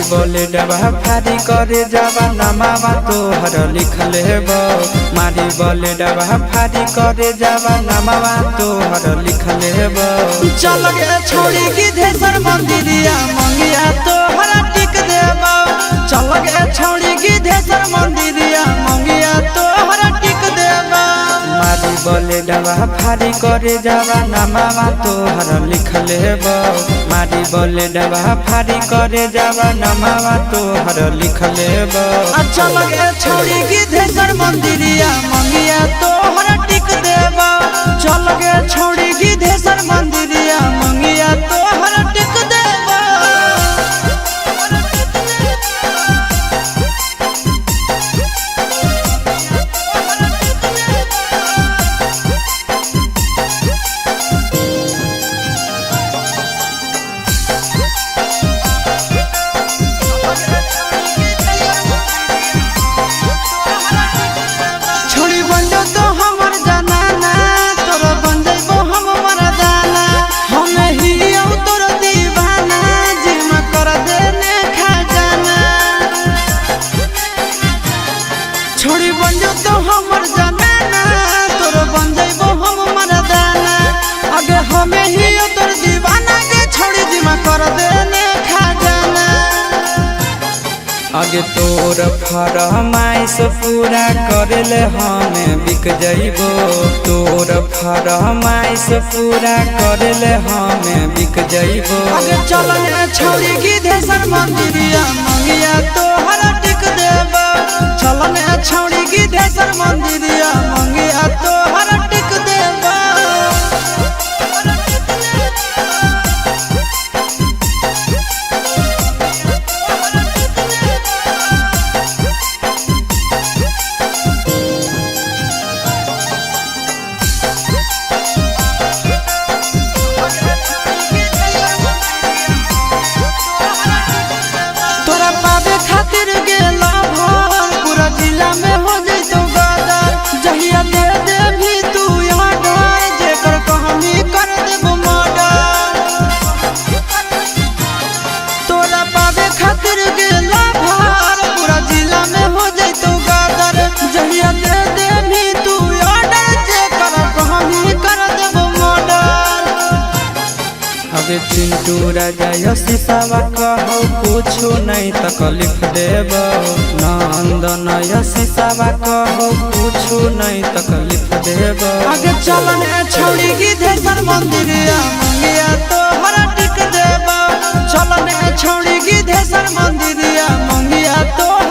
बोले डबा फारी करे जावा नमावा तोहर लिखल हेबो। मारी बोले डबा फारी करे जावा नमावा तोहर लिखल हेबो। चल गे छोड़ी की धेसर मंदिरिया मंगिया तोहर टिक देबो। चल गे छोड़ी की धेसर मंदिरिया मंगिया तोहर टिक देबो। मारी बोले डबा फारी करे जावा नमावा तोहर लिखल हेबो। मारी बोले डबा फारी करे जावा नमावा तोहर लिखल हेबो। चल गे छोड़ी की धेसर मंदिरिया मंगिया तोहर टिक देबो। चल गे छोड़ी की धेसर मंदिरिया मंगिया तोहर टिक देबो। छोड़ी बन जो तो हमर जनाना तोर बन जइबो हम मरदाना। हमें ही तोर दीवाना जिमा कर देने खजाना। छोड़ी बन जो तो हमर जनाना तोर बन जइबो हम मरदाना। आगे हमें ही तोर दीवाना के छोड़ी जिमा कर देने खजाना। आगे तोर फरमाइश पूरा करेले हमें बिक जइबो। तोर फरमाइश पूरा करेले हमें बिक जइबो। आगे चल गे छोड़ी की धेसर मंदिरिया मंगिया तोहर टिक देबो। चल गे छोड़ी की धेसर मंदिरिया मंगिया तोहर टिक देबो। तोरा पावे खातिर गेला भर पूरा जिला में हो जइतो गदर। जहिया दे दे भी तू यहाँ डर जेकर कहानी कर देबो मर्डर। तोरा पावे खातिर गेला भर पूरा जिला में हो जइतो गदर। जहिया दे दे भी तू यहाँ डर जेकर कहानी कर देबो मर्डर। अबे चिंटू राजा यशिसावा कहो कुछो नहीं तकलीफ देबो। नंदन यशिसावा कहो कुछो नहीं तकलीफ देबो। आगे चल गे छोड़ी की धेसर मंदिरिया मंगिया तोहर टिक देबो। चल गे छोड़ी की धेसर मंदिरिया मंगिया तोहर